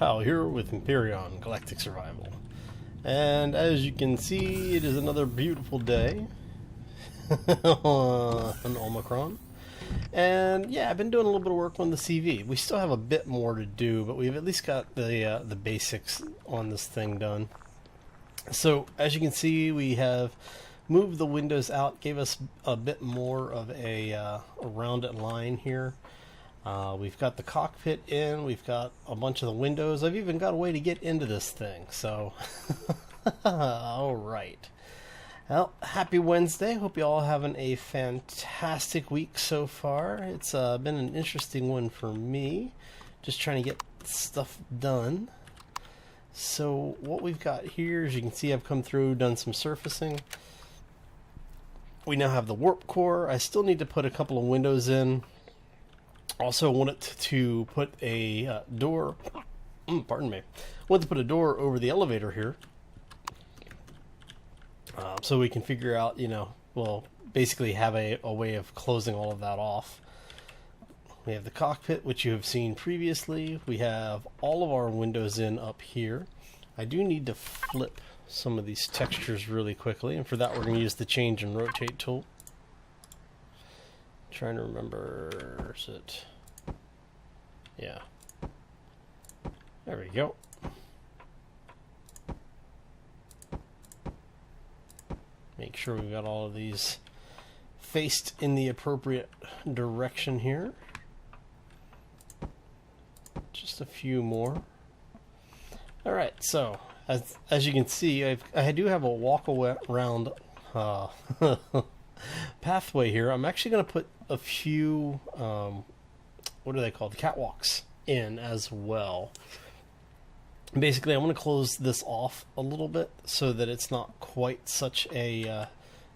Pal here with Empyrion, Galactic Survival. And as you can see, it is another beautiful day. An Omicron. And yeah, I've been doing a little bit of work on the CV. We still have a bit more to do, but we've at least got the basics on this thing done. So as you can see, we have moved the windows out, gave us a bit more of a rounded line here. We've got the cockpit in, we've got a bunch of the windows. I've even got a way to get into this thing, so alright. Well, happy Wednesday. Hope you all having a fantastic week so far. It's been an interesting one for me, just trying to get stuff done. So what we've got here, as you can see, I've come through, done some surfacing. We now have the warp core. I still need to put a couple of windows in. Also wanted to put a door, pardon me, wanted to put a door over the elevator here. So we can figure out, well, basically have a way of closing all of that off. We have the cockpit, which you have seen previously. We have all of our windows in up here. I do need to flip some of these textures really quickly, and for that we're going to use the change and rotate tool. Trying to remember, is it? Yeah. There we go. Make sure we've got all of these faced in the appropriate direction here. Just a few more. Alright, so as you can see, I do have a walk around pathway here. I'm actually going to put a few, what are they called? Catwalks in as well. Basically, I want to close this off a little bit so that it's not quite such a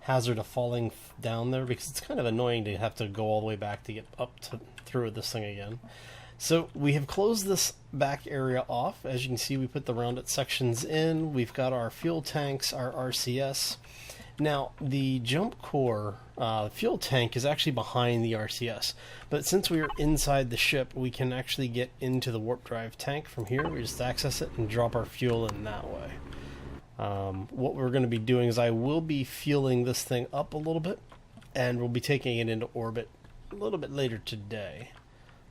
hazard of falling down there, because it's kind of annoying to have to go all the way back to get up through this thing again. So we have closed this back area off. As you can see, we put the rounded sections in. We've got our fuel tanks, our RCS. Now, the jump core fuel tank is actually behind the RCS, but since we are inside the ship, we can actually get into the warp drive tank from here. We just access it and drop our fuel in that way. What we're going to be doing is I will be fueling this thing up a little bit, and we'll be taking it into orbit a little bit later today.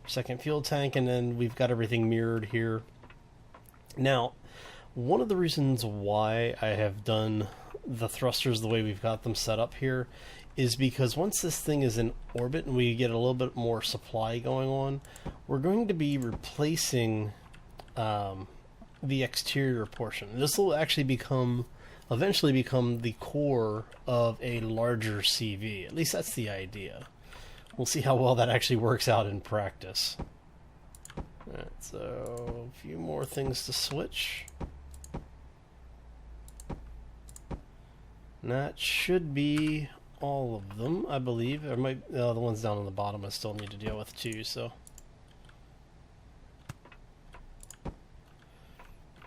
Second fuel tank, and then we've got everything mirrored here. Now, one of the reasons why I have done the thrusters the way we've got them set up here is because once this thing is in orbit and we get a little bit more supply going on, we're going to be replacing the exterior portion. This will actually eventually become the core of a larger CV. At least that's the idea. We'll see how well that actually works out in practice. Alright, so a few more things to switch. And that should be all of them, I believe. There might the ones down on the bottom I still need to deal with too, so.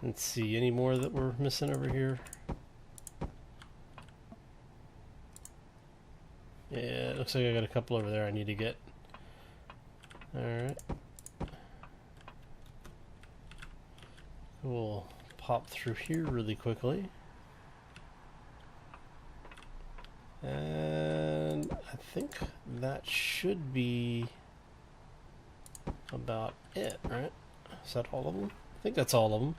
Let's see, any more that we're missing over here? Yeah, it looks like I got a couple over there I need to get. Alright. We'll pop through here really quickly. And I think that should be about it, right? Is that all of them? I think that's all of them.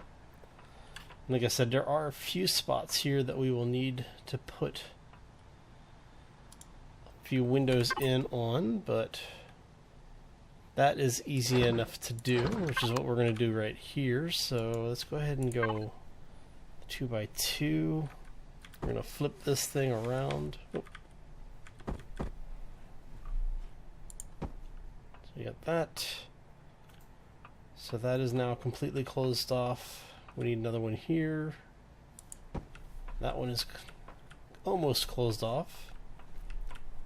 Like I said, there are a few spots here that we will need to put a few windows in on, but that is easy enough to do, which is what we're going to do right here. So let's go ahead and go 2x2. We're going to flip this thing around. Oh. So you got that. So that is now completely closed off. We need another one here. That one is almost closed off.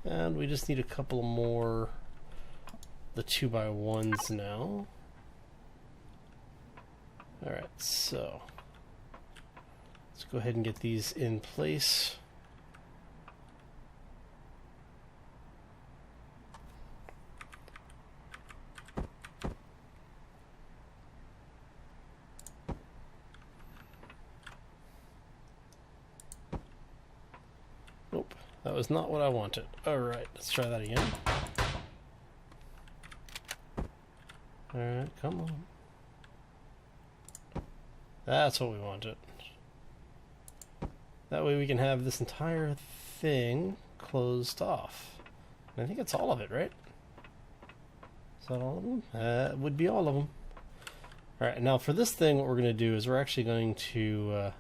And we just need a couple more, the 2x1s now. Alright, so let's go ahead and get these in place. That was not what I wanted. Alright, let's try that again. Alright, come on. That's what we wanted. That way we can have this entire thing closed off. And I think it's all of it, right? Is that all of them? That would be all of them. Alright, now for this thing, what we're going to do is we're actually going to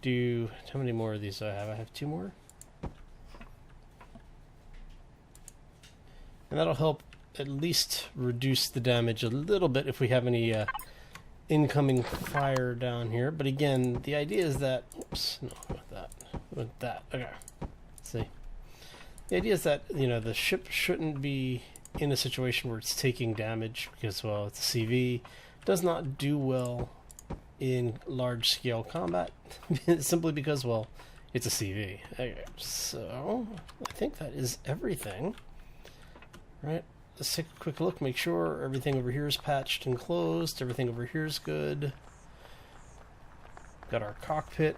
do... How many more of these do I have? I have 2 more. And that'll help at least reduce the damage a little bit if we have any incoming fire down here. But again, the idea is that... Oops, no, with that. Okay. Let's see. The idea is that, you know, the ship shouldn't be in a situation where it's taking damage because, well, it's a CV. Does not do well in large-scale combat simply because, well, it's a CV. Okay, so I think that is everything. Right, let's take a quick look, make sure everything over here is patched and closed, everything over here is good. Got our cockpit.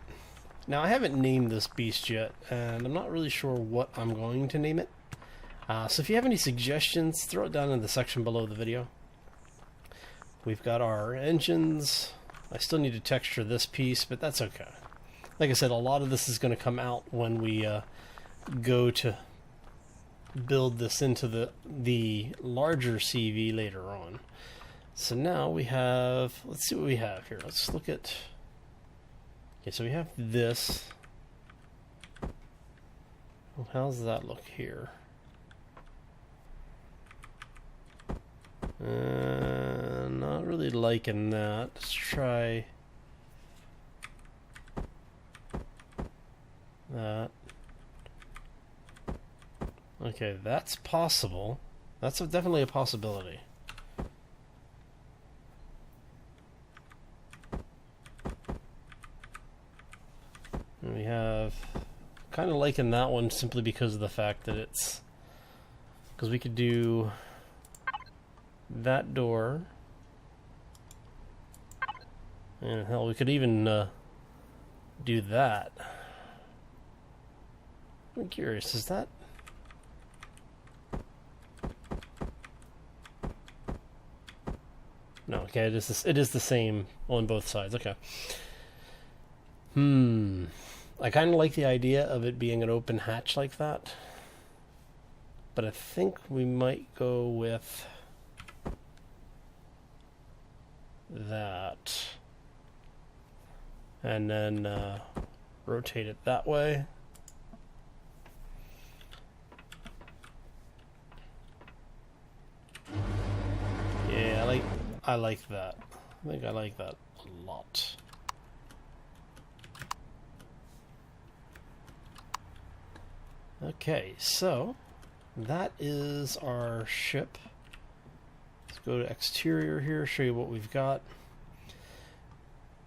Now I haven't named this beast yet, and I'm not really sure what I'm going to name it. So if you have any suggestions, throw it down in the section below the video. We've got our engines. I still need to texture this piece, but that's okay. Like I said, a lot of this is going to come out when we go to build this into the larger CV later on. So now we have, let's see what we have here. Let's look at, okay, so we have this. Well, how does that look here? Not really liking that. Let's try that. Okay, that's possible. That's definitely a possibility. And we have kind of liking that one simply because of the fact that it's... Because we could do that door. And hell, we could even do that. I'm curious, is that... No, okay, it is the same on both sides. Okay. I kind of like the idea of it being an open hatch like that. But I think we might go with that. And then rotate it that way. Yeah, I like that. I think I like that a lot. Okay, so that is our ship. Let's go to exterior here, show you what we've got.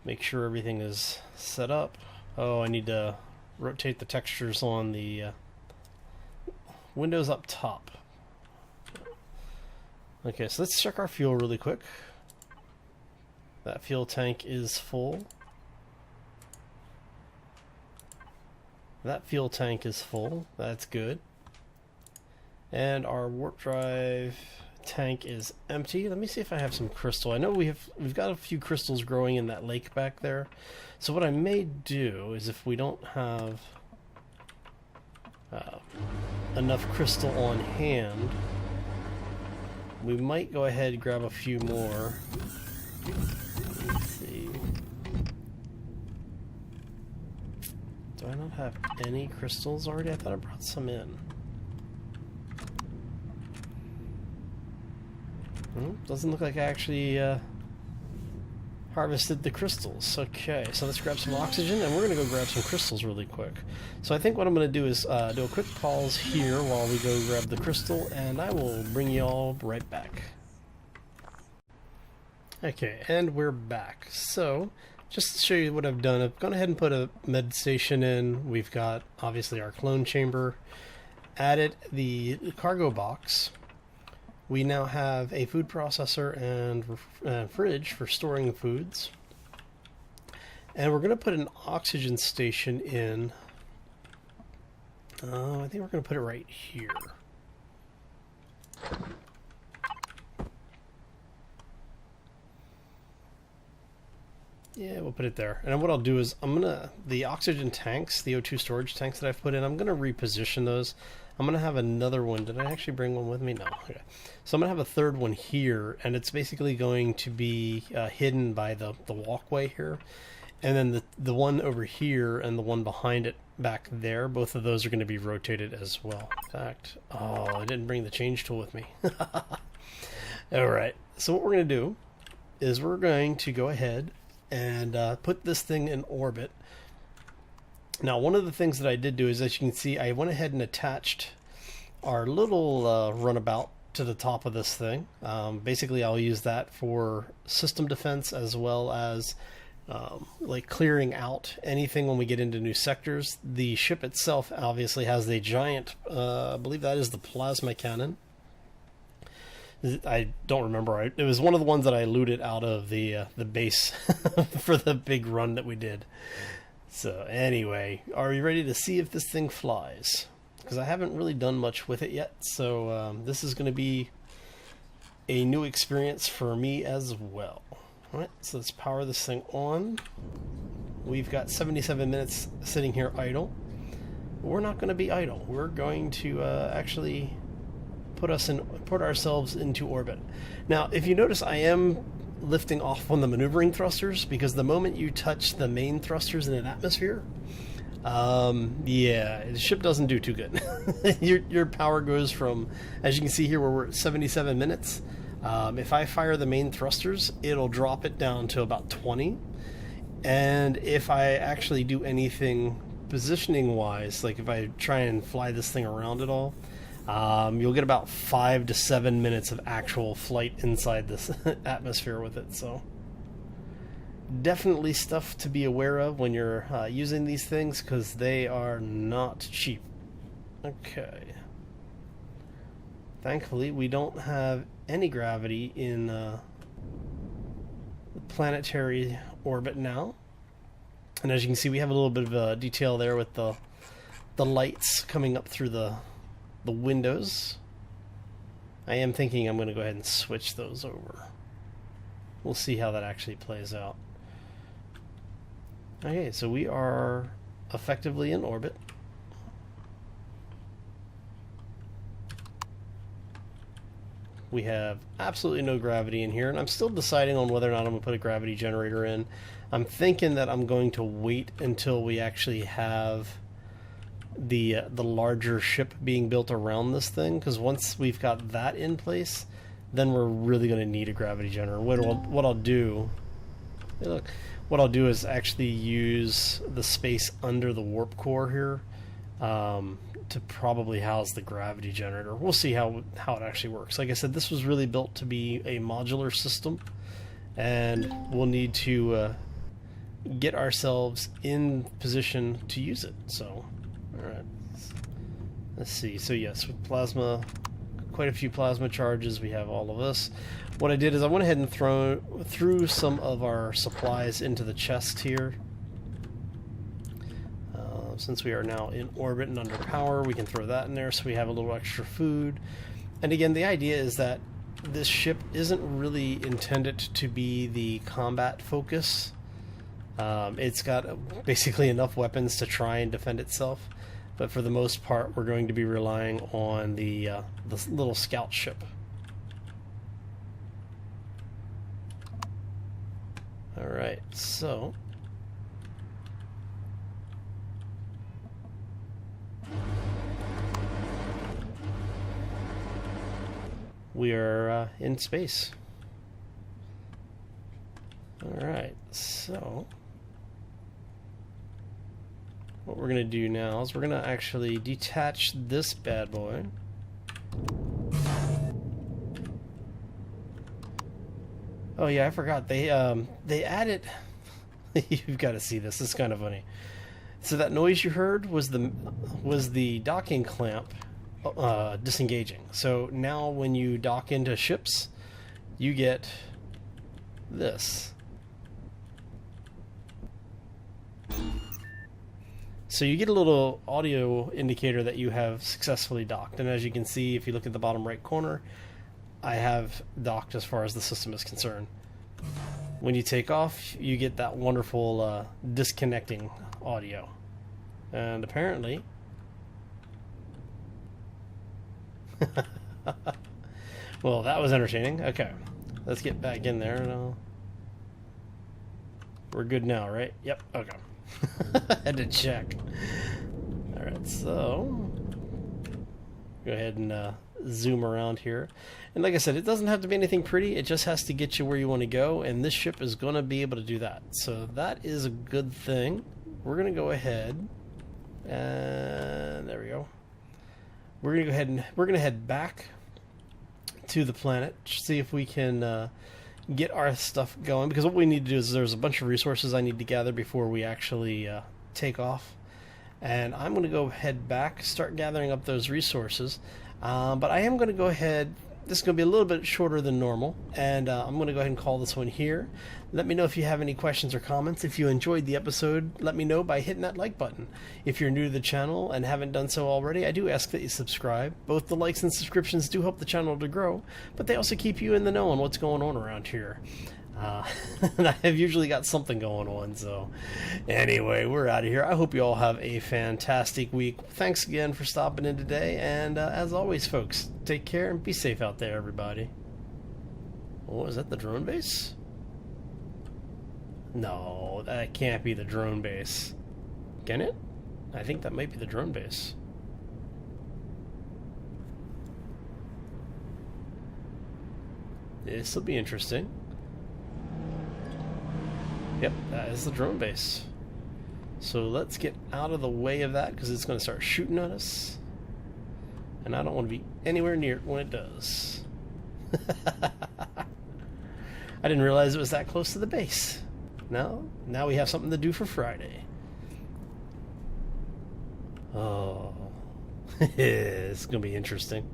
Make sure everything is set up. Oh, I need to rotate the textures on the windows up top. Okay, so let's check our fuel really quick. That fuel tank is full. That fuel tank is full. That's good. And our warp drive tank is empty. Let me see if I have some crystal. I know we've got a few crystals growing in that lake back there. So what I may do is, if we don't have enough crystal on hand, we might go ahead and grab a few more. Let's see. Do I not have any crystals already? I thought I brought some in. Doesn't look like I actually harvested the crystals. Okay, so let's grab some oxygen, and we're going to go grab some crystals really quick. So I think what I'm going to do is do a quick pause here while we go grab the crystal, and I will bring you all right back. Okay, and we're back. So, just to show you what I've done, I've gone ahead and put a med station in. We've got, obviously, our clone chamber. Added the cargo box. We now have a food processor and fridge for storing foods. And we're going to put an oxygen station in I think we're going to put it right here. Yeah, we'll put it there. And what I'll do is the oxygen tanks, the O2 storage tanks that I've put in, I'm going to reposition those. I'm going to have another one. Did I actually bring one with me? No. Okay. So I'm going to have a third one here, and it's basically going to be hidden by the walkway here. And then the one over here and the one behind it back there, both of those are going to be rotated as well. In fact, oh, I didn't bring the change tool with me. Alright, so what we're going to do is we're going to go ahead and put this thing in orbit. Now, one of the things that I did do is, as you can see, I went ahead and attached our little runabout to the top of this thing. Basically, I'll use that for system defense as well as like clearing out anything when we get into new sectors. The ship itself obviously has the giant, I believe that is the plasma cannon. I don't remember. It was one of the ones that I looted out of the base for the big run that we did. So anyway, are you ready to see if this thing flies? Because I haven't really done much with it yet, so this is going to be a new experience for me as well. Alright, so let's power this thing on. We've got 77 minutes sitting here idle. But we're not going to be idle. We're going to actually put ourselves into orbit. Now, if you notice, I am lifting off on the maneuvering thrusters, because the moment you touch the main thrusters in an atmosphere, yeah, the ship doesn't do too good. your power goes from, as you can see here, where we're at 77 minutes. If I fire the main thrusters, it'll drop it down to about 20. And if I actually do anything positioning wise, like if I try and fly this thing around at all, you'll get about 5 to 7 minutes of actual flight inside this atmosphere with it. So definitely stuff to be aware of when you're using these things, because they are not cheap. Okay. Thankfully, we don't have any gravity in the planetary orbit now. And as you can see, we have a little bit of detail there with the lights coming up through the windows. I am thinking I'm going to go ahead and switch those over. We'll see how that actually plays out. Okay, so we are effectively in orbit. We have absolutely no gravity in here, and I'm still deciding on whether or not I'm going to put a gravity generator in. I'm thinking that I'm going to wait until we actually have the larger ship being built around this thing, because once we've got that in place, then we're really going to need a gravity generator. What I'll do, hey, look, what I'll do is actually use the space under the warp core here to probably house the gravity generator. We'll see how it actually works. Like I said, this was really built to be a modular system, and we'll need to get ourselves in position to use it. So, alright, let's see. So yes, with plasma, quite a few plasma charges, we have all of this. What I did is I went ahead and threw some of our supplies into the chest here. Since we are now in orbit and under power, we can throw that in there so we have a little extra food. And again, the idea is that this ship isn't really intended to be the combat focus. It's got basically enough weapons to try and defend itself, but for the most part we're going to be relying on the little scout ship. Alright, so we are in space. Alright, so what we're going to do now is we're going to actually detach this bad boy. Oh yeah, I forgot. They added you've got to see this. This is kind of funny. So that noise you heard was the docking clamp disengaging. So now when you dock into ships, you get this. So you get a little audio indicator that you have successfully docked. And as you can see, if you look at the bottom right corner, I have docked as far as the system is concerned. When you take off, you get that wonderful disconnecting audio. And apparently... well, that was entertaining. Okay, let's get back in there. And we're good now, right? Yep, okay. Had to check. Alright, so... go ahead and zoom around here. And like I said, it doesn't have to be anything pretty. It just has to get you where you want to go. And this ship is going to be able to do that. So that is a good thing. We're going to go ahead. And there we go. We're going to go ahead and we're going to head back to the planet. See if we can get our stuff going. Because what we need to do is there's a bunch of resources I need to gather before we actually take off. And I'm going to go head back, start gathering up those resources. But I am going to go ahead, this is going to be a little bit shorter than normal, and I'm going to go ahead and call this one here. Let me know if you have any questions or comments. If you enjoyed the episode, let me know by hitting that like button. If you're new to the channel and haven't done so already, I do ask that you subscribe. Both the likes and subscriptions do help the channel to grow, but they also keep you in the know on what's going on around here. I have usually got something going on, so anyway, we're out of here. I hope you all have a fantastic week. Thanks again for stopping in today, and as always, folks, take care and be safe out there, everybody. Oh, is that the drone base? No, that can't be the drone base. Can it? I think that might be the drone base. This will be interesting. Yep, that is the drone base. So let's get out of the way of that because it's going to start shooting at us. And I don't want to be anywhere near it when it does. I didn't realize it was that close to the base. Now we have something to do for Friday. Oh, it's going to be interesting.